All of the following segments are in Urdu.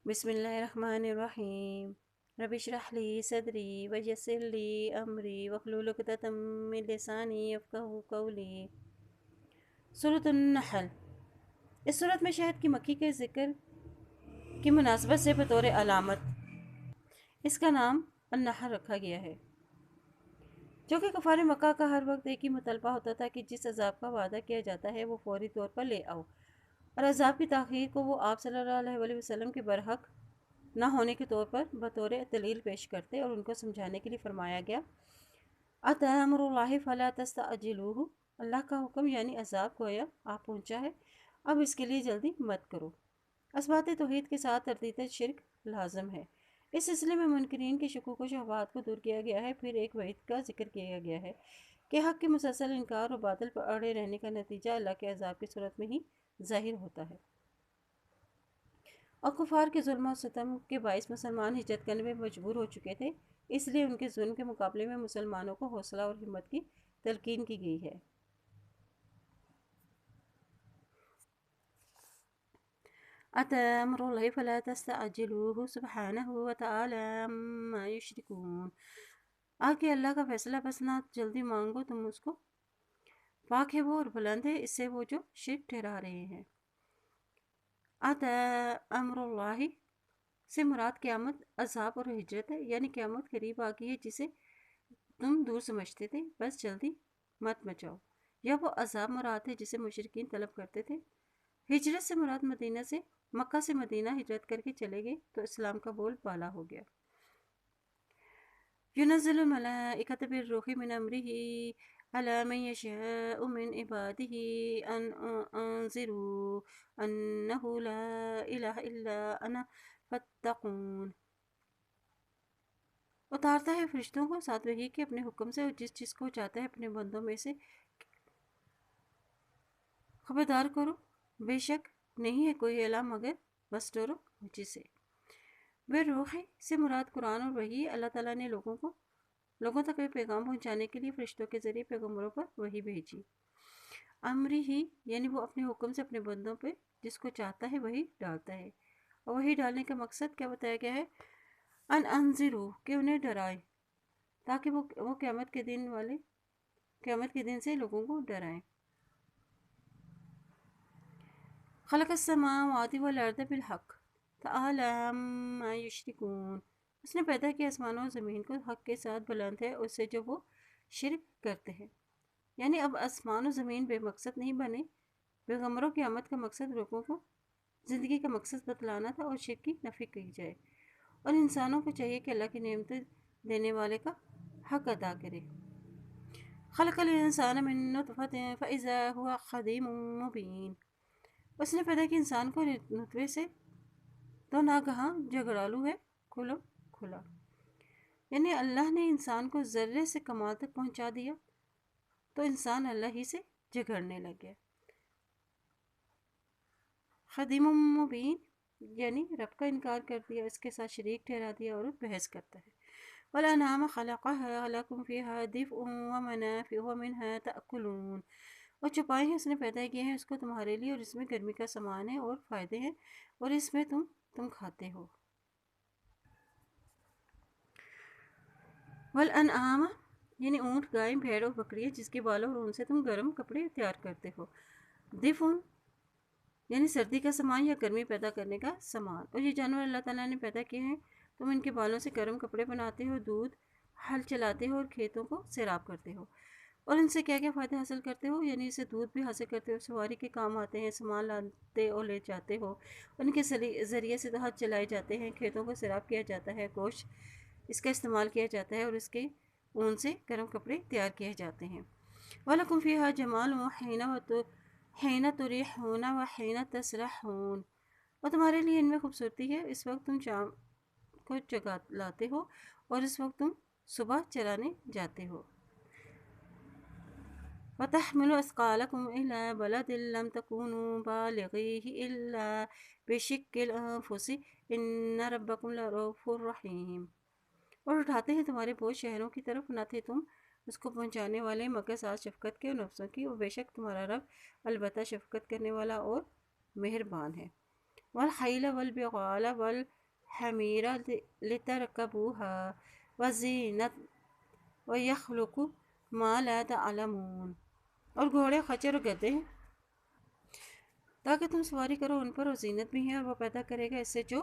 بسم اللہ الرحمن الرحیم رب اشرح لی صدری ویسر لی امری واحلل عقدۃ من لسانی یفقہوا قولی۔ سورۃ النحل۔ اس سورت میں شہد کی مکھی کے ذکر کی مناسبت سے بطور علامت اس کا نام النحل رکھا گیا ہے، جو کہ کفار مکہ کا ہر وقت ایک ہی مطالبہ ہوتا تھا کہ جس عذاب کا وعدہ کیا جاتا ہے وہ فوری طور پر لے آؤ، اور عذاب کی تاخیر کو وہ آپ صلی اللہ علیہ وسلم کے برحق نہ ہونے کے طور پر بطور دلیل پیش کرتے اور ان کو سمجھانے کے لیے فرمایا گیا اتامر اللہ فلا تستعجلوہ، اللہ کا حکم یعنی عذاب گویا آ پہنچا ہے، اب اس کے لیے جلدی مت کرو۔ اثبات توحید کے ساتھ تردید شرک لازم ہے۔ اس سلسلے میں منکرین کے شکوک و شبہات کو دور کیا گیا ہے۔ پھر ایک وعید کا ذکر کیا گیا ہے کہ حق کے مسلسل انکار اور باطل پر اڑے رہنے کا نتیجہ اللہ کے عذاب کی صورت میں ہی ظاہر ہوتا ہے، اور کفار کے ظلم و ستم کے باعث مسلمان ہجرت کرنے میں مجبور ہو چکے تھے، اس لیے ان کے ظلم کے مقابلے میں مسلمانوں کو حوصلہ اور ہمت کی تلقین کی گئی ہے۔ أتى أمر الله فلا تستعجلوه سبحانه وتعالى عما يشركون، آگے اللہ کا فیصلہ بس نہ جلدی مانگو تم اس کو، پاک ہے وہ اور بلند ہے اس سے وہ جو شرک ٹھہرا رہے ہیں۔ أتى أمر الله سے مراد قیامت، عذاب اور ہجرت ہے، یعنی قیامت قریب آ گئی ہے جسے تم دور سمجھتے تھے، بس جلدی مت مچاؤ، یا وہ عذاب مراد ہے جسے مشرکین طلب کرتے تھے۔ ہجرت سے مراد مدینہ سے مکہ سے مدینہ ہجرت کر کے چلے گئے تو اسلام کا بول بالا ہو گیا۔ ينزل الملائکۃ بالروح من امرہ علی من یشاء من عبادہ ان انذروا انہ لا الہ الا انا فاتقون، اتارتا ہے فرشتوں کو ساتھ وحی کے اپنے حکم سے، اور جس چیز کو چاہتا ہے اپنے بندوں میں سے خبردار کرو، بے شک نہیں ہے کوئی الہ مگر بس ڈرو مجھ سے۔ بالروح سے مراد قرآن اور وحی، اللہ تعالیٰ نے لوگوں تک پیغام پہنچانے کے لیے فرشتوں کے ذریعے پیغمبروں پر وحی بھیجی۔ امری ہی یعنی وہ اپنے حکم سے اپنے بندوں پہ جس کو چاہتا ہے وہی ڈالتا ہے، اور وہی ڈالنے کا مقصد کیا بتایا گیا ہے؟ ان انذروا کہ انہیں ڈرائے، تاکہ وہ قیامت کے دن سے لوگوں کو ڈرائیں۔ خلق السماوات والارض بالحق تعالی عما یشرکون، اس نے پیدا کیا آسمانوں اور زمین کو حق کے ساتھ، بلند ہے اس سے جو وہ شرک کرتے ہیں۔ یعنی اب آسمان و زمین بے مقصد نہیں بنے، پیغمبروں کی آمد کا مقصد لوگوں کو زندگی کا مقصد بتلانا تھا اور شرک کی نفی کی جائے، اور انسانوں کو چاہیے کہ اللہ کی نعمتیں دینے والے کا حق ادا کرے۔ خلق الانسان من نطفۃ فاذا هو خصیم مبین، اس نے پیدا کیا انسان کو نطفے سے تو ناگہاں جھگڑالو ہے کھلا، یعنی اللہ نے انسان کو ذرے سے کمال تک پہنچا دیا تو انسان اللہ ہی سے جھگڑنے لگ گیا۔ خدیم مبین یعنی رب کا انکار کر دیا، اس کے ساتھ شریک ٹھہرا دیا اور بحث کرتا ہے۔ وَالْأَنْعَامَ خَلَقَهَا لَكُمْ فِيهَا دِفْءٌ وَمَنَافِعُ وَمِنْهَا تَأْكُلُونَ، اور چھپائے ہیں اس نے پیدا کیے ہیں اس کو تمہارے لیے، اور اس میں گرمی کا سامان ہے اور فائدے ہیں، اور اس میں تم کھاتے ہو۔ والانعام یعنی اونٹ، گائے، بھیڑ اور بکریاں جس کے بالوں اور ان سے تم گرم کپڑے تیار کرتے ہو۔ دفع یعنی سردی کا سامان یا گرمی پیدا کرنے کا سامان، اور یہ جانور اللہ تعالیٰ نے پیدا کیے ہیں، تم ان کے بالوں سے گرم کپڑے بناتے ہو، دودھ ہل چلاتے ہو اور کھیتوں کو سیراب کرتے ہو، اور ان سے کیا کیا فائدے حاصل کرتے ہو؟ یعنی اسے دودھ بھی حاصل کرتے ہو، سواری کے کام آتے ہیں، سامان لاتے اور لے جاتے ہو، ان کے ذریعے سے ہل چلائے جاتے ہیں، کھیتوں کو سیراب کیا جاتا ہے، گوشت اس کا استعمال کیا جاتا ہے، اور اس کے اون سے گرم کپڑے تیار کیے جاتے ہیں۔ وَلَكُمْ فِيهَا جَمَالٌ حِينَ تُرِيحُونَ وَحِينَ تَسْرَحُونَ، اور تمہارے لیے ان میں خوبصورتی ہے اس وقت تم شام کو جگا لاتے ہو اور اس وقت تم صبح چرانے جاتے ہو۔ وَتَحْمِلُ أَثْقَالَكُمْ إِلَىٰ بَلَدٍ لَّمْ تَكُونُوا بَالِغِيهِ إِلَّا بِشِقِّ الْأَنفُسِ إِنَّ رَبَّكُمْ لَرَءُوفٌ رَحِيمٌ، اور اٹھاتے ہیں تمہارے بوجھ شہروں کی طرف، نہ تھے تم اس کو پہنچانے والے مگر ساتھ شفقت کے اور نفسوں کی، اور بے شک تمہارا رب البتہ شفقت کرنے والا اور مہربان ہے۔ والخيل والبغال والحمير لتركبوها وزینت ويخلق ما لا تعلمون، اور گھوڑے خچر اور گدے ہیں تاکہ تم سواری کرو ان پر، اور زینت بھی ہے، اور وہ پیدا کرے گا اس سے جو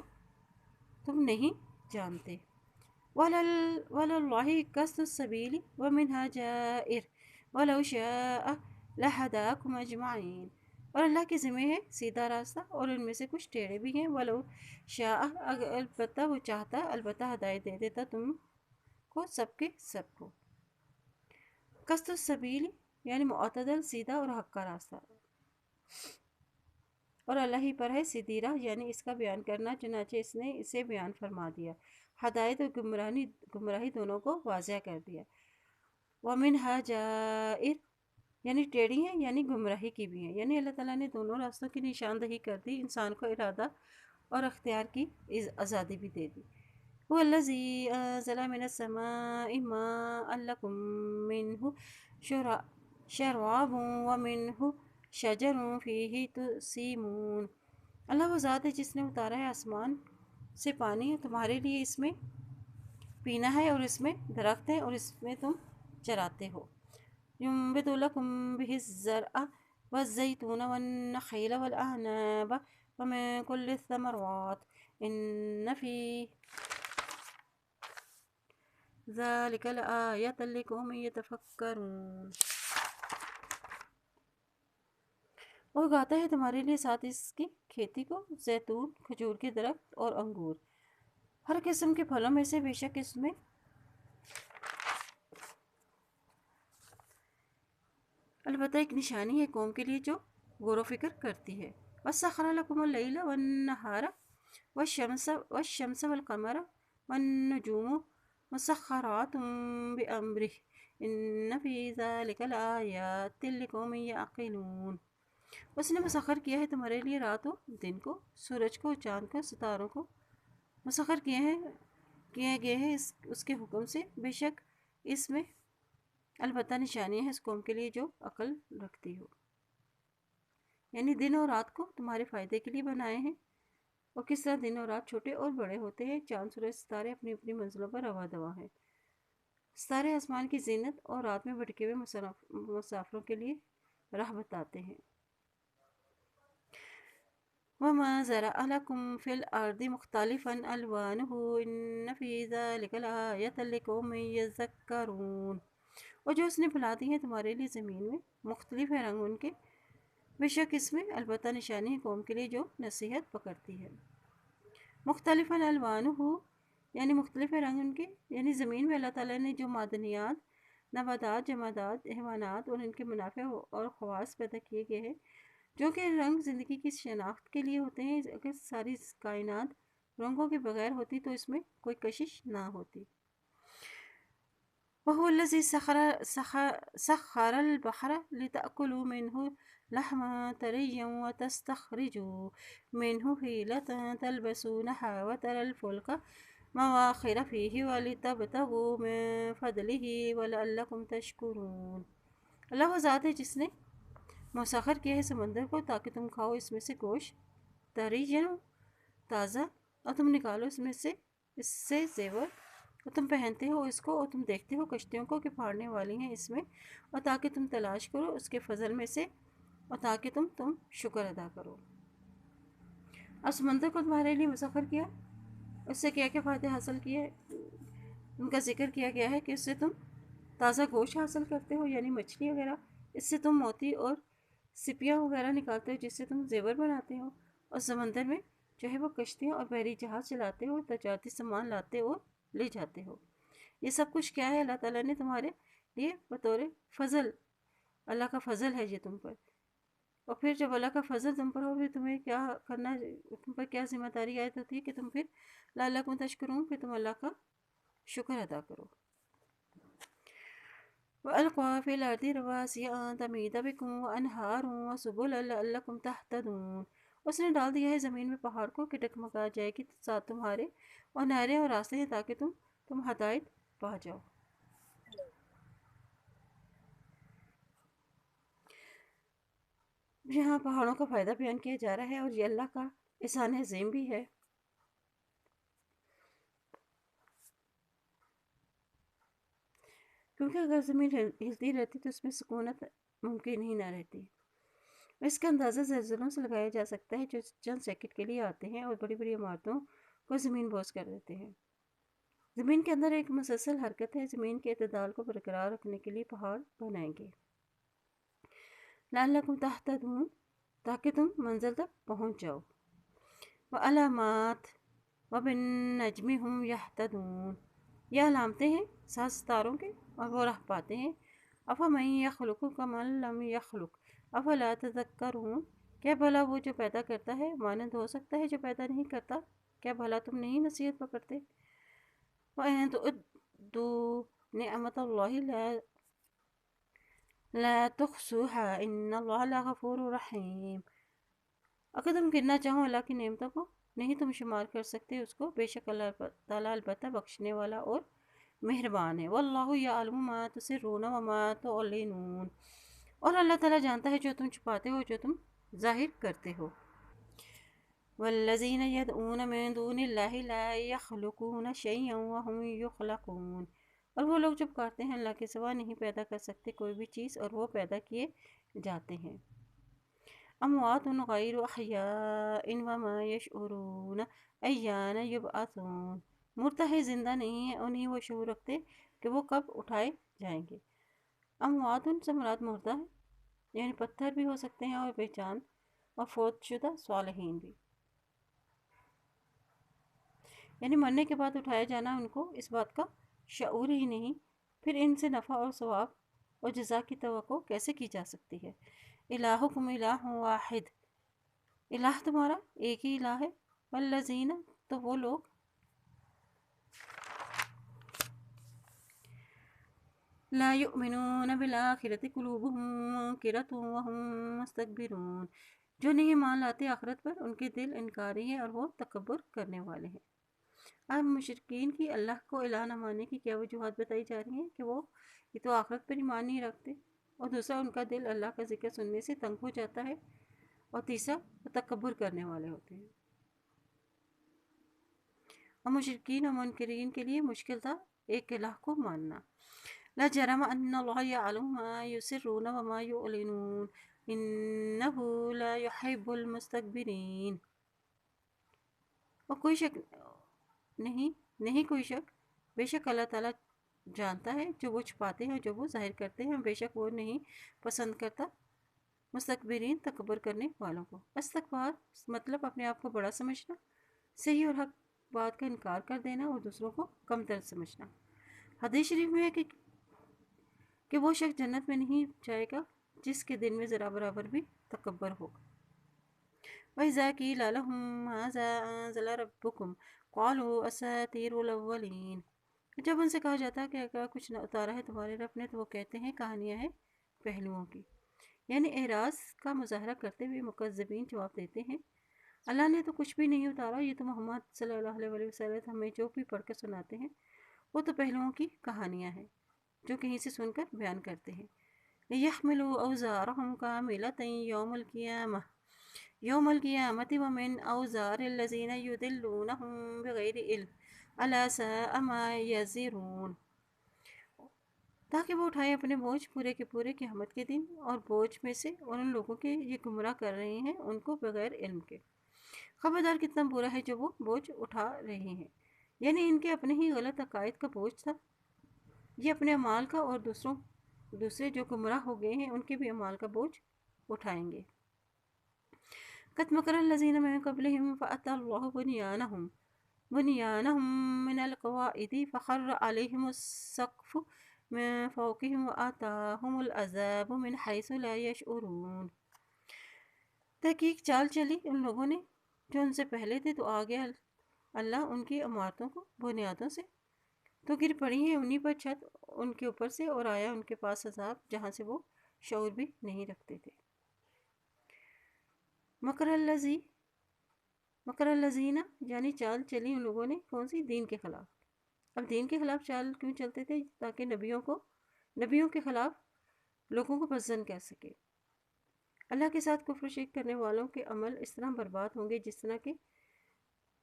تم نہیں جانتے۔ وَعَلَى اللَّهِ قَصْدُ السَّبِيلِ وَمِنْهَا جَائِرٌ وَلَوْ شَاءَ لَهَدَاكُمْ أَجْمَعِينَ، اور اللہ کے ذمہ ہے سیدھا راستہ، اور ان میں سے کچھ ٹیڑھے بھی ہیں۔ وَلَوْ شَاءَ، البتہ وہ چاہتا، البتہ ہدایت دے دیتا تم کو سب کے سب کو۔ قصد السبیل یعنی معتدل، سیدھا اور حق کا راستہ، اور اللہ ہی پر ہے سیدھی راہ، یعنی اس کا بیان کرنا، چنانچہ اس نے اسے بیان فرما دیا، ہدایت اور گمراہی دونوں کو واضح کر دیا۔ وَمِنْهَا جَائِرٌ یعنی ٹیڑھی ہیں، یعنی گمراہی کی بھی ہیں، یعنی اللہ تعالیٰ نے دونوں راستوں کی نشاندہی کر دی، انسان کو ارادہ اور اختیار کی آزادی بھی دے دی۔ هُوَ الَّذِي أَنزَلَ مِنَ السَّمَاءِ مَاءً لَكُم مِّنْهُ شَرَابٌ وَمِنْهُ شَجَرٌ فِيهِ تُسِيمُونَ، اللہ وہ ذات ہے جس نے اتارا ہے آسمان سے پانی، اور تمہارے لیے اس میں پینا ہے، اور اس میں درخت ہے، اور اس میں تم چراتے ہو۔ ينبت لكم به الزرع والزيتون والنخيل والأعناب ومن كل الثمرات إن في ذلك لآية لقوم يتفكرون، وہ اگاتا ہے تمہارے لیے ساتھ اس کی کھیتی کو، زیتون، کھجور کے درخت اور انگور، ہر قسم کے پھلوں میں سے، بے شک اس میں البتہ ایک نشانی ہے قوم کے لیے جو غور و فکر کرتی ہے۔ وَسَخَّرَ لَكُمُ اللَّيْلَ وَالنَّهَارَ وَالشَّمْسَ وَالْقَمَرَ وَالنُّجُومُ مُسَخَّرَاتٌ بِأَمْرِهِ إِنَّ فِي ذَلِكَ لَآيَاتٍ لِقَوْمٍ يَعْقِلُونَ، اس نے مسخر کیا ہے تمہارے لیے رات و دن کو، سورج کو، چاند کو، ستاروں کو مسخر کیے گئے ہیں اس کے حکم سے، بے شک اس میں البتہ نشانی ہے اس قوم کے لیے جو عقل رکھتی ہو، یعنی دن اور رات کو تمہارے فائدے کے لیے بنائے ہیں، اور کس طرح دن اور رات چھوٹے اور بڑے ہوتے ہیں، چاند، سورج، ستارے اپنی اپنی منزلوں پر رواں دواں ہیں، ستارے آسمان کی زینت اور رات میں بھٹکے ہوئے مسافروں کے لیے راہ بتاتے ہیں۔ وَمَا زَرَعَ لَكُمْ فِي الْأَرْضِ مُخْتَلِفًا أَلْوَانُهُ إِنَّ فِي ذَلِكَ لَآيَةً لِقَوْمٍ يَذَّكَّرُونَ، اور جو اس نے پھیلا دی ہیں تمہارے لیے زمین میں، مختلف ہے رنگ ان کے، بے شک اس میں البتہ نشانی ہے قوم کے لیے جو نصیحت پکڑتی ہے۔ مختلف الوانہ یعنی مختلف رنگ ان کے، یعنی زمین میں اللہ تعالیٰ نے جو معدنیات، نباتات، جمادات، حیوانات اور ان کے منافع اور خواص پیدا کیے گئے ہیں، جو کہ رنگ زندگی کی شناخت کے لیے ہوتے ہیں، اگر ساری کائنات رنگوں کے بغیر ہوتی تو اس میں کوئی کشش نہ ہوتی۔ وَهُوَ الَّذِي سَخَّرَ الْبَحْرَ لِتَأْكُلُوا مِنْهُ لَحْمًا طَرِيًّا وَتَسْتَخْرِجُوا مِنْهُ حِيلَةً تَلْبَسُونَهَا وَتَرَى الْفُلْكَ مَوَاخِرَ فِيهِ وَلِتَبْتَغُوا مِنْ فَضْلِهِ وَلَعَلَّكُمْ تَشْكُرُونَ، اللہ وہ ذات ہے جس نے مسخر کیا ہے سمندر کو تاکہ تم کھاؤ اس میں سے گوشت، طری تازہ، اور تم نکالو اس سے زیور، اور تم پہنتے ہو اس کو، اور تم دیکھتے ہو کشتیوں کو کہ پھاڑنے والی ہیں اس میں، اور تاکہ تم تلاش کرو اس کے فضل میں سے، اور تاکہ تم شکر ادا کرو۔ اب سمندر کو تمہارے لیے مسخر کیا، اس سے کیا کیا فائدے حاصل کیے ان کا ذکر کیا گیا ہے کہ اس سے تم تازہ گوشت حاصل کرتے ہو، یعنی مچھلی وغیرہ، اس سے تم موتی اور سپیاں وغیرہ نکالتے ہو جس سے تم زیور بناتے ہو، اور سمندر میں جو ہے وہ کشتیاں اور بحری جہاز چلاتے ہو، تجارتی سامان لاتے اور لے جاتے ہو۔ یہ سب کچھ کیا ہے؟ اللہ تعالیٰ نے تمہارے لیے بطور فضل، اللہ کا فضل ہے یہ تم پر، اور پھر جب اللہ کا فضل تم پر ہو پھر تمہیں کیا کرنا، تم پر کیا ذمہ داری عائد ہوتی ہے کہ تم پھر لعلکم تشکرون، پھر تم اللہ کا شکر ادا کرو۔ وَأَلْقَىٰ فِي الْأَرْضِ رَوَاسِيَ أَن تَمِيدَ بِكُمْ وَأَنْهَارًا وَسُبُلًا لَعَلَّكُمْ تَهْتَدُونَ، اس نے ڈال دیا ہے زمین میں پہاڑ کو کہ ڈگمگا جائے گی ساتھ تمہارے، اور نہریں اور راستے ہیں تاکہ تم ہدایت پا جاؤ۔ یہاں پہاڑوں کا فائدہ بیان کیا جا رہا ہے، اور یہ اللہ کا احسان عظیم بھی ہے، کیونکہ اگر زمین ہلتی رہتی تو اس میں سکونت ممکن ہی نہ رہتی۔ اس کا اندازہ زلزلوں سے لگایا جا سکتا ہے جو چند سیکنڈ کے لیے آتے ہیں اور بڑی بڑی عمارتوں کو زمین بوس کر دیتے ہیں۔ زمین کے اندر ایک مسلسل حرکت ہے، زمین کے اعتدال کو برقرار رکھنے کے لیے پہاڑ بنائیں گے لعلکم تہتدون، تاکہ تم منزل تک پہنچ جاؤ، وعلامات وبالنجم هم یہتدون، یہ علامتیں ہیں سات ستاروں کے اور وہ راہ پاتے ہیں۔ افمن یخلق کمن لم یخلق افلا تذکرون، کیا بھلا وہ جو پیدا کرتا ہے مانند ہو سکتا ہے جو پیدا نہیں کرتا، کیا بھلا تم نہیں نصیحت پکڑتے؟ وَإِن تُعُدُّوا نِعْمَتَ اللَّهِ لا تحصوها ان اللہ لغفور رحیم، اگر تم گرنا چاہو اللہ کی نعمتوں کو نہیں تم شمار کر سکتے اس کو، بے شک اللہ تعالیٰ البتہ بخشنے والا اور مہربان ہے۔ واللہ یعلم ما تسرون وما تعلنون، اور اللہ تعالیٰ جانتا ہے جو تم چھپاتے ہو جو تم ظاہر کرتے ہو۔ والذین یدعون من دون اللہ لا یخلقون شیئا وهم یخلقون، اور وہ لوگ جو پکارتے ہیں اللہ کے سوا نہیں پیدا کر سکتے کوئی بھی چیز اور وہ پیدا کیے جاتے ہیں۔ اموات غیر احیاء وما یشعرون ایان یبعثون، مردہ ہے زندہ نہیں ہے اور نہیں وہ شعور رکھتے کہ وہ کب اٹھائے جائیں گے۔ اموات سے مراد مردہ ہے، یعنی پتھر بھی ہو سکتے ہیں اور بے جان اور فوت شدہ صالحین بھی، یعنی مرنے کے بعد اٹھایا جانا ان کو اس بات کا شعور ہی نہیں، پھر ان سے نفع اور ثواب اور جزا کی توقع کیسے کی جا سکتی ہے۔ الہکم الہ واحد، الہ تمہارا ایک ہی الہ ہے، والذین، تو وہ لوگ لا یؤمنون بالآخرۃ قلوبہم منکرۃ وہم مستکبرون، جو نہیں مان لاتے آخرت پر ان کے دل انکاری ہیں اور وہ تکبر کرنے والے ہیں۔ اب مشرکین کی اللہ کو الہ نہ ماننے کی کیا وجوہات بتائی جا رہی ہیں کہ وہ یہ تو آخرت پر ایمان نہیں رکھتے، اور دوسرا ان کا دل اللہ کا ذکر سننے سے تنگ ہو جاتا ہے، اور تیسرا وہ تکبر کرنے والے ہوتے ہیں۔ اور مشرکین اور منکرین کے لیے مشکل تھا ایک الہ کو ماننا۔ لا جرم ان اللہ یعلم ما یسرون وما یعلنون انہ لا یحب المستکبرین، اور کوئی شک نہیں کوئی شک، بے شک اللہ تعالیٰ جانتا ہے جو وہ چھپاتے ہیں اور جو وہ ظاہر کرتے ہیں، بے شک وہ نہیں پسند کرتا مستکبرین، تکبر کرنے والوں کو۔ استکبار مطلب اپنے آپ کو بڑا سمجھنا، صحیح اور حق بات کا انکار کر دینا اور دوسروں کو کم تر سمجھنا۔ حدیث شریف میں ہے کہ وہ شخص جنت میں نہیں جائے گا جس کے دل میں ذرا برابر بھی تکبر ہوگا۔ وَإِذَا قِيلَ لَهُم مَاذَا أَنزَلَ رَبُّكُمْ قَالُوا أَسَاطِيرُ الْأَوَّلِينَ، جب ان سے کہا جاتا ہے کہ کیا کچھ اتارا ہے تمہارے رب نے، تو وہ کہتے ہیں کہانیاں ہیں پہلوؤں کی، یعنی اعراض کا مظاہرہ کرتے ہوئے مکذبین جواب دیتے ہیں اللہ نے تو کچھ بھی نہیں اتارا، یہ تو محمد صلی اللہ علیہ وسلم ہمیں جو بھی پڑھ کر سناتے ہیں وہ تو پہلوؤں کی کہانیاں ہیں جو کہیں سے سن کر بیان کرتے ہیں۔ لِيَحْمِلُوا أَوْزَارَهُمْ كَامِلَةً یوم القیامت ومن اوزار الذین یضلونہم بغیر علم الا ساء ما یزرون، تاکہ وہ اٹھائے اپنے بوجھ پورے کے پورے قیامت کے دن اور بوجھ میں سے، اور ان لوگوں کے یہ گمراہ کر رہے ہیں ان کو بغیر علم کے۔ خبردار کتنا برا ہے جو وہ بوجھ اٹھا رہے ہیں، یعنی ان کے اپنے ہی غلط عقائد کا بوجھ تھا یہ اپنے اعمال کا، اور دوسرے جو گمراہ ہو گئے ہیں ان کے بھی اعمال کا بوجھ اٹھائیں گے۔ قد مکر الذین من قبلہم فأتی اللہ بنیانہم من القواعد فخر علیہم السقف من فوقہم وآتاہم العذاب من حیث لا یشعرون، تحقیق چال چلی ان لوگوں نے جو ان سے پہلے تھے، تو آ گیا اللہ ان کی عمارتوں کو بنیادوں سے، تو گر پڑی ہیں انہی پر چھت ان کے اوپر سے، اور آیا ان کے پاس عذاب جہاں سے وہ شعور بھی نہیں رکھتے تھے۔ مکر الذین، یعنی چال چلی ان لوگوں نے کون سی؟ دین کے خلاف۔ اب دین کے خلاف چال کیوں چلتے تھے؟ تاکہ نبیوں کے خلاف لوگوں کو پسند کر سکے، اللہ کے ساتھ کفر و شرک کرنے والوں کے عمل اس طرح برباد ہوں گے جس طرح کہ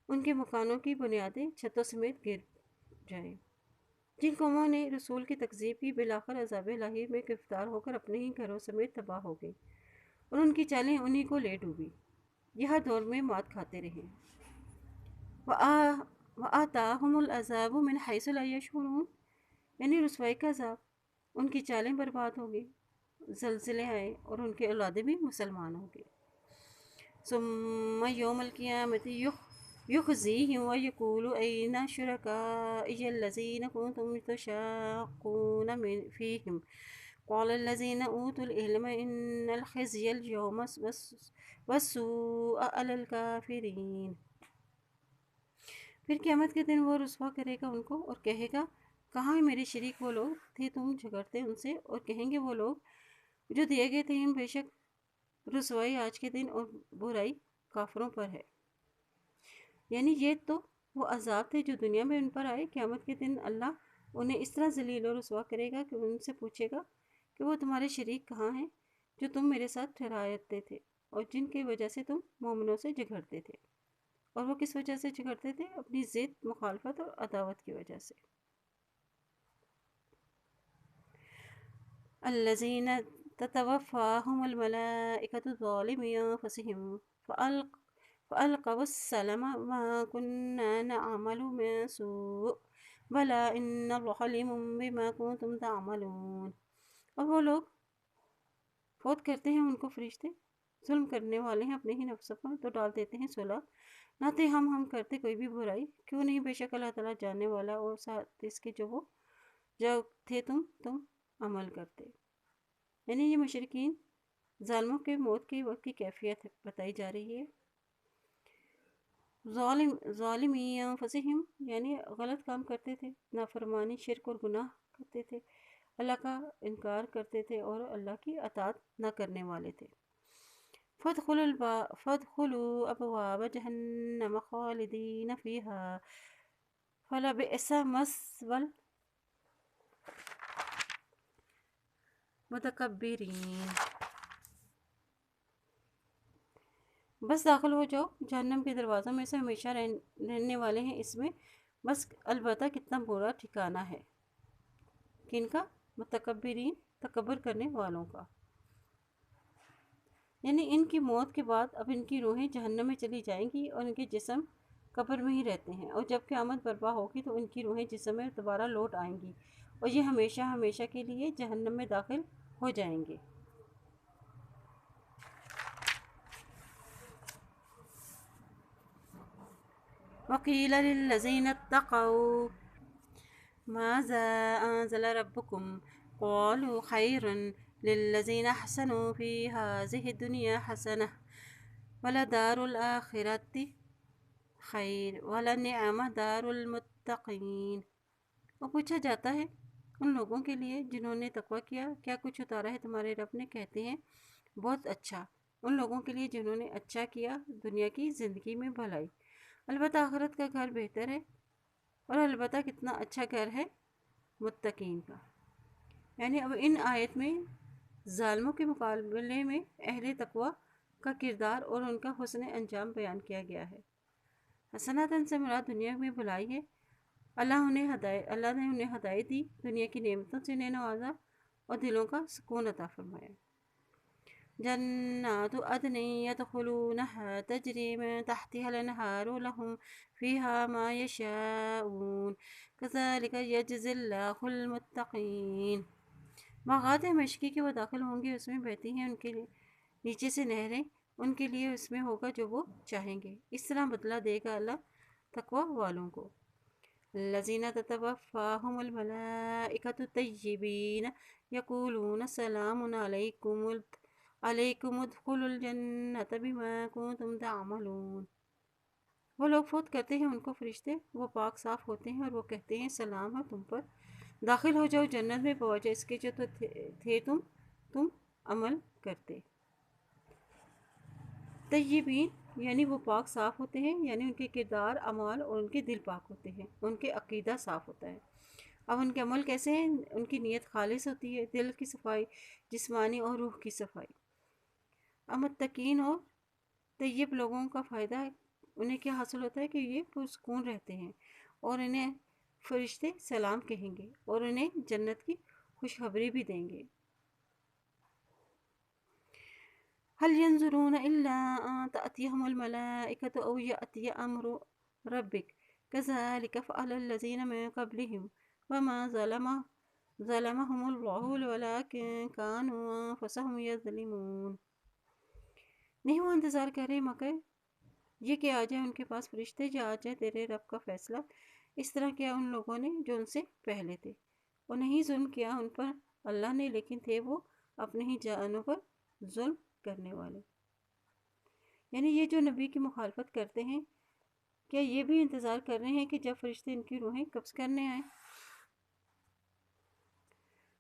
ان کے مکانوں کی بنیادیں چھتوں سمیت گر جائیں۔ جن قوموں نے رسول کی تکذیب کی بالآخر عذاب الہی میں گرفتار ہو کر اپنے ہی گھروں سمیت تباہ ہو گئی اور ان کی چالیں انہی کو لے ڈوبی، یہ ہر دور میں مات کھاتے رہے۔ وَآتَاهُمُ الْعَذَابُ مِنْ حَيْثُ لَا يَشْعُرُونَ، یعنی رسوائی کا عذاب، ان کی چالیں برباد ہو گئی، زلزلے آئے اور ان کے اولادیں بھی مسلمان ہو گئے۔ ثُمَّ يَوْمَ الْقِيَامَةِ يُخْزِيهِمْ وَيَقُولُ أَيْنَ شُرَكَائِيَ الَّذِينَ كُنْتُمْ تُشَاقُّونَ فِيهِمْ قَالَ الَّذِينَ أُوتُوا الْعِلْمَ إِنَّ الْخِزْيَ الْيَوْمَ وَالسُّوءَ عَلَى الْكَافِرِينَ۔ پھر قیامت کے دن وہ رسوا کرے گا ان کو اور کہے گا، کہاں میرے شریک وہ لوگ تھے تم جھگڑتے ان سے؟ اور کہیں گے وہ لوگ جو دیے گئے تھے، بے شک رسوائی آج کے دن اور برائی کافروں پر ہے۔ یعنی یہ تو وہ عذاب تھے جو دنیا میں ان پر آئے۔ قیامت کے دن اللہ انہیں اس طرح ذلیل و رسوا کرے گا کہ ان سے پوچھے گا کہ وہ تمہارے شریک کہاں ہیں جو تم میرے ساتھ ٹھہراتے تھے اور جن کی وجہ سے تم مومنوں سے جھگڑتے تھے؟ اور وہ کس وجہ سے جھگڑتے تھے؟ اپنی ضد، مخالفت اور عداوت کی وجہ سے۔ الذین تتوفاہم الملائکۃ ظالمی انفسہم فألقوا السلم ما كنا نعمل من سوء بلا ان اللہ علیم بما کنتم تعملون۔ اور وہ لوگ فوت کرتے ہیں ان کو فرشتے، ظلم کرنے والے ہیں اپنے ہی نفسوں پر، تو ڈال دیتے ہیں صلح، نہ تھے ہم کرتے کوئی بھی برائی، کیوں نہیں، بے شک اللہ تعالیٰ جاننے والا اور ساتھ اس کے جو تھے تم عمل کرتے۔ یعنی یہ مشرکین ظالموں کے موت کے وقت کی کیفیت بتائی جا رہی ہے۔ ظالمی انفسہم یعنی غلط کام کرتے تھے، نافرمانی، شرک اور گناہ کرتے تھے، اللہ کا انکار کرتے تھے اور اللہ کی اطاعت نہ کرنے والے تھے۔ فَادْخُلُوا أَبْوَابَ جَهَنَّمَ خَالِدِينَ فِيهَا فَلَبِئْسَ مَثْوَى الْمُتَكَبِّرِينَ۔ بس داخل ہو جاؤ، جہنم کے دروازوں میں سے ہمیشہ رہنے والے ہیں اس میں، بس البتہ کتنا برا ٹھکانہ ہے کن کا؟ متکبرین، تکبر کرنے والوں کا۔ یعنی ان کی موت کے بعد اب ان کی روحیں جہنم میں چلی جائیں گی اور ان کے جسم قبر میں ہی رہتے ہیں، اور جب قیامت برپا ہوگی تو ان کی روحیں جسم میں دوبارہ لوٹ آئیں گی اور یہ ہمیشہ ہمیشہ کے لیے جہنم میں داخل ہو جائیں گے۔ وَقِيلَ لِلَّذِينَ اتَّقَوْا مَاذَا أَنزَلَ رَبُّكُمْ قَالُوا خَيْرٌ لِلَّذِينَ أَحْسَنُوا فِي هَٰذِهِ الدُّنْيَا حَسَنَةٌ وَلَدَارُ الْآخِرَةِ خَيْرٌ وَلَنِعْمَ دَارُ الْمُتَّقِينَ۔ اور پوچھا جاتا ہے ان لوگوں کے لیے جنہوں نے تقوی کیا، کیا کچھ اتارا ہے تمہارے رب نے؟ کہتے ہیں بہت اچھا، ان لوگوں کے لیے جنہوں نے اچھا کیا دنیا کی زندگی میں بھلائی، البتہ آخرت کا گھر بہتر ہے، اور البتہ کتنا اچھا گھر ہے متقین کا۔ یعنی اب ان آیت میں ظالموں کے مقابلے میں اہل تقوی کا کردار اور ان کا حسن انجام بیان کیا گیا ہے۔ حسناتن سے مراد دنیا میں بھلائی ہے، اللہ نے انہیں ہدایت دی، دنیا کی نعمتوں سے انہیں نوازا اور دلوں کا سکون عطا فرمایا۔ جنات عدن يدخلونها تجری من تحتها الانہار لهم فيها ما يشاءون كذلك يجزي الله المتقین۔ باغات مشکی کے وہ داخل ہوں گے، اس میں بہتی ہیں ان کے نیچے سے نہریں، ان کے لیے اس میں ہوگا جو وہ چاہیں گے، اس طرح بدلہ دے گا اللہ تقوی والوں کو۔ الذین تتوفاہم الملائکۃ طیبین یقولون سلام علیکم ادخلوا الجنۃ بما کنتم تعملون۔ وہ لوگ فوت کرتے ہیں ان کو فرشتے، وہ پاک صاف ہوتے ہیں اور وہ کہتے ہیں سلام ہے تم پر، داخل ہو جاؤ جنت میں بوجہ اس کے جو تھے تم عمل کرتے۔ طیبین یعنی وہ پاک صاف ہوتے ہیں، یعنی ان کے کردار، اعمال اور ان کے دل پاک ہوتے ہیں، ان کے عقیدہ صاف ہوتا ہے۔ اب ان کے عمل کیسے ہیں؟ ان کی نیت خالص ہوتی ہے، دل کی صفائی، جسمانی اور روح کی صفائی۔ اب متقین اور طیب لوگوں کا فائدہ انہیں کیا حاصل ہوتا ہے کہ یہ پرسکون رہتے ہیں، اور انہیں فرشتے سلام کہیں گے اور انہیں جنت کی خوشخبری بھی دیں گے۔ هل ينظرون إلا أن تأتيهم الملائكة أو يأتي أمر ربك كذلك فعل الذين من قبلهم وما ظلمهم الله ولكن كانوا أنفسهم يظلمون۔ نہیں وہ انتظار کر رہے مگر یہ کہ آ جائے ان کے پاس فرشتے، یا آ جائے تیرے رب کا فیصلہ۔ اس طرح کیا ان لوگوں نے جو ان سے پہلے تھے، اور نہیں ظلم کیا ان پر اللہ نے، لیکن تھے وہ اپنے ہی جانوں پر ظلم کرنے والے۔ یعنی یہ جو نبی کی مخالفت کرتے ہیں، کیا یہ بھی انتظار کر رہے ہیں کہ جب فرشتے ان کی روحیں قبض کرنے آئیں؟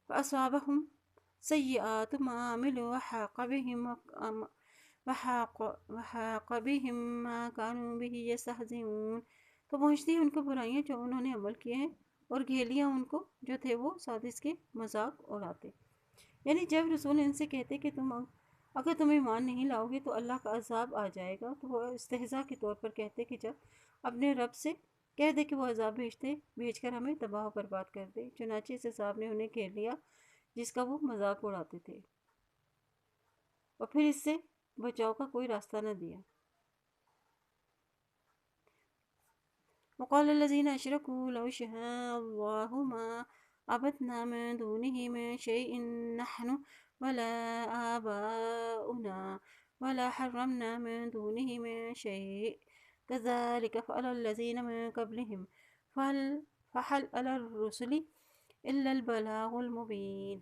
فَأَصَابَهُمْ سَيِّئَاتُ مَا عَمِلُوا وَحَاقَ بِهِمْ مَا كَانُوا بِهِ يَسْتَهْزِئُونَ۔ تو پہنچتی ہیں ان کو برائیاں جو انہوں نے عمل کیے ہیں، اور گھیر لیا ان کو جو تھے وہ ساتھ اس کے مذاق اڑاتے۔ یعنی جب رسول ان سے کہتے کہ اگر تم ایمان نہیں لاؤ گے تو اللہ کا عذاب آ جائے گا، تو وہ استہزاء کے طور پر کہتے کہ جب اپنے رب سے کہہ دے کہ وہ عذاب بھیج کر ہمیں تباہ و برباد کر دے۔ چنانچہ اس عذاب نے انہیں گھیر لیا جس کا وہ مذاق اڑاتے تھے، اور پھر اس سے بچاؤ کا کوئی راستہ نہ دیا۔ وقال الذين اشركوا لو شاء الله ما عبدنا من دونه من شيء نحن ولا آباؤنا ولا حرمنا من دونه من شيء كذلك فعل الذين من قبلهم فهل على الرسل إلا البلاغ المبين۔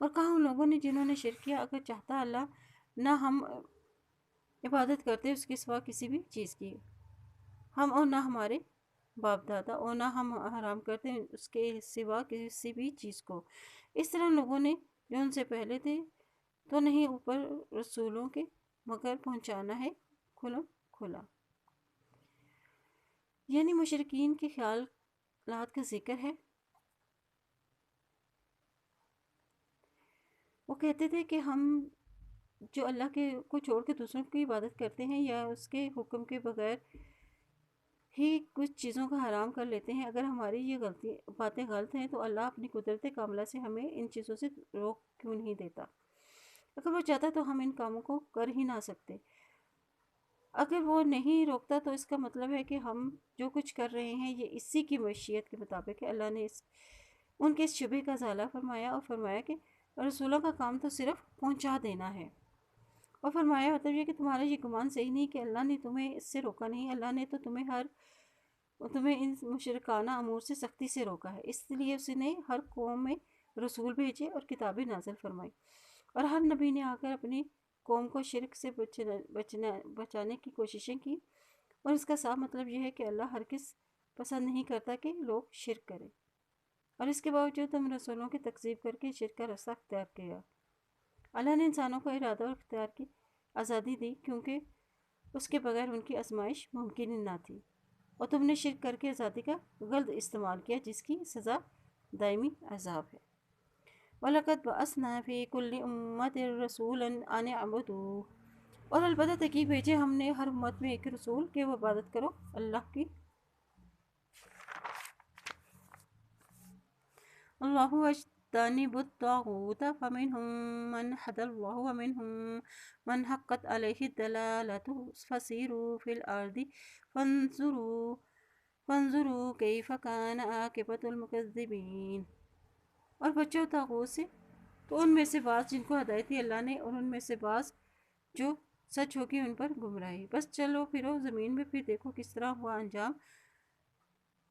اور کہا ان لوگوں نے جنہوں نے شرک کیا، اگر چاہتا اللہ نہ ہم عبادت کرتے اس کے سوا کسی بھی چیز کی، ہم اور نہ ہمارے باپ دادا، اور نہ ہم حرام کرتے اس کے سوا کسی بھی چیز کو۔ اس طرح لوگوں نے جو ان سے پہلے تھے تو نہیں اوپر رسولوں کے مگر پہنچانا ہے کھلا کھلا۔ یعنی مشرکین کے خیالات کا ذکر ہے۔ وہ کہتے تھے کہ ہم جو اللہ کے کو چھوڑ کے دوسروں کی عبادت کرتے ہیں یا اس کے حکم کے بغیر ہی کچھ چیزوں کا حرام کر لیتے ہیں، اگر ہماری یہ باتیں غلط ہیں تو اللہ اپنی قدرت کاملہ سے ہمیں ان چیزوں سے روک کیوں نہیں دیتا؟ اگر وہ چاہتا تو ہم ان کاموں کو کر ہی نہ سکتے۔ اگر وہ نہیں روکتا تو اس کا مطلب ہے کہ ہم جو کچھ کر رہے ہیں یہ اسی کی مشیت کے مطابق ہے۔ اللہ نے ان کے اس شبہ کا ازالہ فرمایا اور فرمایا کہ رسولوں کا کام تو صرف پہنچا دینا ہے، اور فرمایا مطلب یہ کہ تمہارا یہ گمان صحیح نہیں کہ اللہ نے تمہیں اس سے روکا نہیں، اللہ نے تو تمہیں ان مشرکانہ امور سے سختی سے روکا ہے، اس لیے اس نے ہر قوم میں رسول بھیجے اور کتابیں نازل فرمائی، اور ہر نبی نے آ کر اپنی قوم کو شرک سے بچانے کی کوششیں کی، اور اس کا صاف مطلب یہ ہے کہ اللہ ہرگز پسند نہیں کرتا کہ لوگ شرک کریں، اور اس کے باوجود تم رسولوں کی تکذیب کر کے شرک کا راستہ اختیار کیا۔ اللہ نے انسانوں کو ارادہ اور اختیار کی آزادی دی کیونکہ اس کے بغیر ان کی آزمائش ممکن ہی نہ تھی، اور تم نے شرک کر کے آزادی کا غلط استعمال کیا جس کی سزا دائمی عذاب ہے۔ وَلَقَدْ بَعَثْنَا فِي كُلِّ أُمَّةٍ رَسُولًا أَنِ اعْبُدُوا، اور البتہ تحقیق بھیجے ہم نے ہر امت میں ایک رسول کہ وہ عبادت کرو اللہ کی۔ اللہ واجتنبوا الطاغوت فمنهم من هدى الله ومنهم من حقت عليه الضلالة فسيروا في الأرض فانظروا كيف كان عاقبة المكذبين۔ اور بچو طاغوت سے تو ان میں سے بعض جن کو ہدایت دی اللہ نے، اور ان میں سے بعض جو سچ ہوگی ان پر گمراہی، بس چلو پھرو زمین میں پھر دیکھو کس طرح ہوا انجام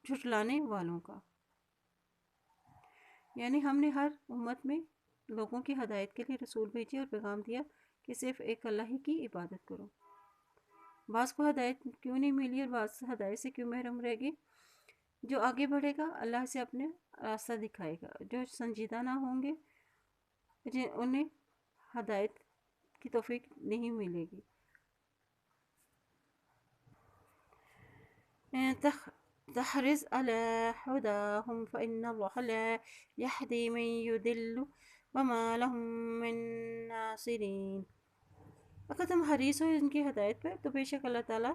جھٹلانے والوں کا۔ یعنی ہم نے ہر امت میں لوگوں کی ہدایت کے لیے رسول بھیجے اور پیغام دیا کہ صرف ایک اللہ ہی کی عبادت کرو۔ بعض کو ہدایت کیوں نہیں ملی اور بعض ہدایت سے کیوں محروم رہ گئے؟ جو آگے بڑھے گا اللہ سے اپنے راستہ دکھائے گا، جو سنجیدہ نہ ہوں گے انہیں ہدایت کی توفیق نہیں ملے گی۔ تحرص على هداهم فإن الله لا يهدي من يضل وما لهم من ناصرین۔ اگر تم حریص ہو ان کی ہدایت پر تو بے شک اللہ تعالیٰ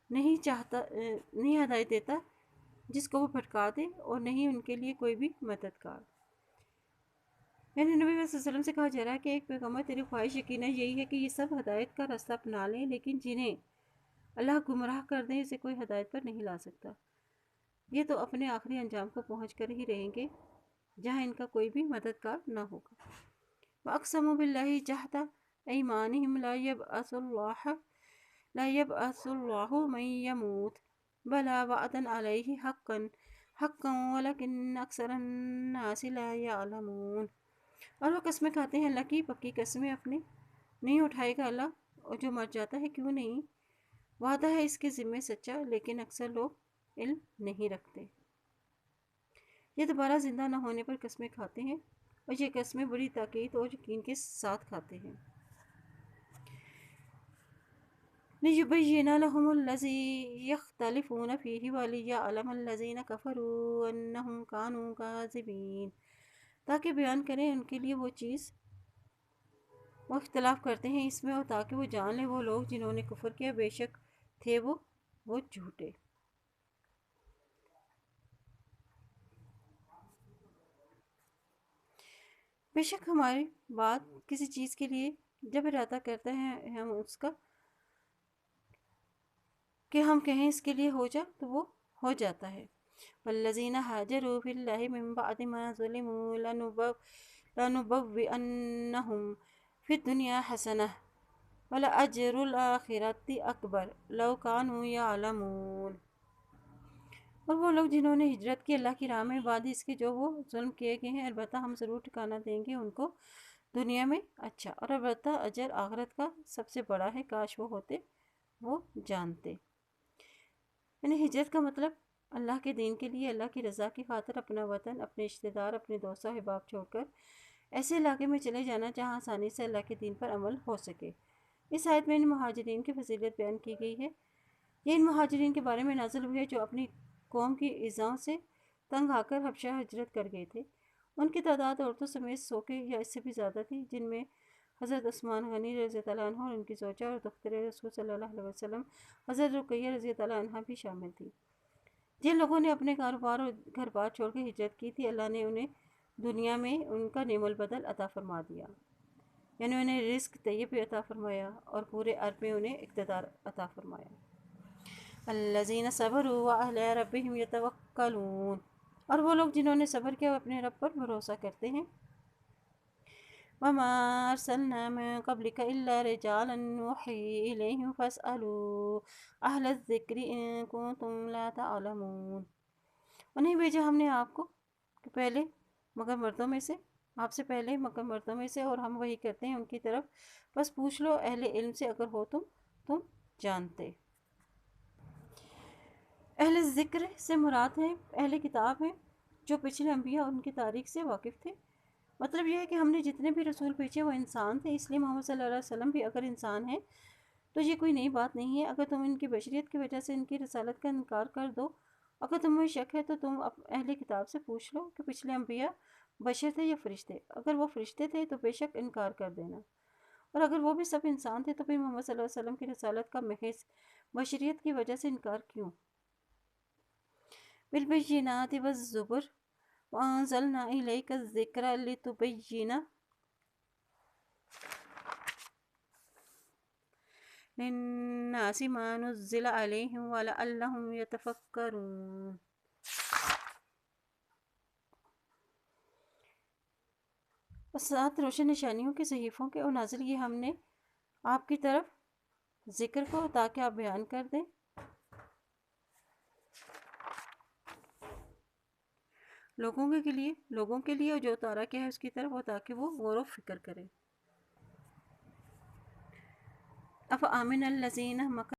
نہیں ہدایت دیتا جس کو وہ بھٹکا دے، اور نہیں ان کے لیے کوئی بھی مددگار۔ یعنی نبی صلی اللہ علیہ وسلم سے کہا جا رہا ہے کہ ایک پیغمبر تیری خواہش یقیناً یہی ہے کہ یہ سب ہدایت کا راستہ اپنا لیں، لیکن جنہیں اللہ گمراہ کر دیں اسے کوئی ہدایت پر نہیں لا سکتا۔ یہ تو اپنے آخری انجام کو پہنچ کر ہی رہیں گے جہاں ان کا کوئی بھی مددگار نہ ہوگا۔ وَأَقْسَمُوا بِاللَّهِ جَهْدَ أَيْمَانِهِمْ لَا يَبْعَثُ اللَّهُ مَن يَمُوتُ بَلَىٰ وَعْدًا عَلَيْهِ حَقًّا وَلَٰكِنَّ أَكْثَرَ النَّاسِ لَا يَعْلَمُونَ۔ اور وہ قسمیں کھاتے ہیں اللہ کی پکی قسمیں اپنی، نہیں اٹھائے گا اللہ، اور جو مر جاتا ہے کیوں نہیں، وعدہ ہے اس کے ذمے سچا، لیکن اکثر لوگ علم نہیں رکھتے۔ یہ دوبارہ زندہ نہ ہونے پر قسمیں کھاتے ہیں، اور یہ قسمیں بڑی تاکید اور یقین کے ساتھ کھاتے ہیں۔ لِيُبَيِّنَ لَهُمُ الَّذِي يَخْتَلِفُونَ فِيهِ وَلِيَعْلَمَ الَّذِينَ كَفَرُوا أَنَّهُمْ كَانُوا كَاذِبِينَ، تاکہ بیان کریں ان کے لیے وہ چیز وہ اختلاف کرتے ہیں اس میں، اور تاکہ وہ جان لیں وہ لوگ جنہوں نے کفر کیا بے شک تھے وہ جھوٹے۔ بے شک ہماری بات کسی چیز کے لیے جب ارادہ کرتے ہیں ہم اس کا کہ ہم کہیں اس کے لیے ہو جا تو وہ ہو جاتا ہے۔ وَالَّذِينَ هَاجَرُوا فِي اللَّهِ مِن بَعْدِ مَا ظُلِمُوا لَنُبَوِّئَنَّهُمْ فِي الدُّنْيَا حَسَنَةً وَلَأَجْرُ الْآخِرَةِ أَكْبَرُ لَوْ كَانُوا يَعْلَمُونَ۔ اور وہ لوگ جنہوں نے ہجرت کی اللہ کی راہ میں بعد اس کے جو وہ ظلم کیے گئے ہیں، البتہ ہم ضرور ٹھکانہ دیں گے ان کو دنیا میں اچھا، اور البتہ اجر آخرت کا سب سے بڑا ہے، کاش وہ ہوتے وہ جانتے۔ یعنی ہجرت کا مطلب اللہ کے دین کے لیے اللہ کی رضا کی خاطر اپنا وطن، اپنے رشتہ دار، اپنے دوست و احباب چھوڑ کر ایسے علاقے میں چلے جانا جہاں آسانی سے اللہ کے دین پر عمل ہو سکے۔ اس آیت میں ان مہاجرین کی فضیلت بیان کی گئی ہے۔ یہ ان مہاجرین کے بارے میں نازل ہوئی ہے جو اپنی قوم کی ایذاؤں سے تنگ آ کر حبشہ ہجرت کر گئے تھے۔ ان کی تعداد عورتوں سمیت 100 کے یا اس سے بھی زیادہ تھی، جن میں حضرت عثمان غنی رضی اللہ عنہ اور ان کی زوجہ اور دختر رسول صلی اللہ علیہ وسلم حضرت رقیہ رضی اللہ عنہ بھی شامل تھی۔ جن لوگوں نے اپنے کاروبار اور گھر بار چھوڑ کے ہجرت کی تھی، اللہ نے انہیں دنیا میں ان کا نعم البدل عطا فرما دیا، یعنی انہیں رزق طیب عطا فرمایا اور پورے عرب میں انہیں اقتدار عطا فرمایا۔ الذین صبروا وعلی ربہم یتوکلون، اور وہ لوگ جنہوں نے صبر کیا وہ اپنے رب پر بھروسہ کرتے ہیں۔ وما ارسلنا من قبلک الا رجالا نوحی الیہم فاسألوا اہل الذکر ان کنتم لا تعلمون۔ اور نہیں بھیجا ہم نے آپ کو پہلے مگر مردوں میں سے، آپ سے پہلے مگر مردوں میں سے، اور ہم وہی کرتے ہیں ان کی طرف، بس پوچھ لو اہل علم سے اگر ہو تم جانتے۔ اہل ذکر سے مراد ہیں اہل کتاب ہیں جو پچھلے انبیاء اور ان کی تاریخ سے واقف تھے۔ مطلب یہ ہے کہ ہم نے جتنے بھی رسول بھیجے وہ انسان تھے، اس لیے محمد صلی اللہ علیہ وسلم بھی اگر انسان ہیں تو یہ کوئی نئی بات نہیں ہے۔ اگر تم ان کی بشریت کی وجہ سے ان کی رسالت کا انکار کر دو، اگر تمہیں شک ہے تو تم اہل کتاب سے پوچھ لو کہ پچھلے انبیاء بشر تھے یا فرشتے، اگر وہ فرشتے تھے تو بے شک انکار کر دینا، اور اگر وہ بھی سب انسان تھے تو پھر محمد صلی اللہ علیہ وسلم کی رسالت کا محض بشریت کی وجہ سے انکار کیوں؟ بالبینات والزبر وانزلنا الیک الذکر لتبین للناس ما نزل علیہم ولعلہم یتفکرون۔ اور ساتھ روشن نشانیوں کے صحیفوں کے، اور نازل یہ ہم نے آپ کی طرف ذکر کو تاکہ آپ بیان کر دیں لوگوں کے لیے اور جو اتارا کیا ہے اس کی طرف، اور تاکہ وہ غور و فکر کریں۔ افامن الذین مکروا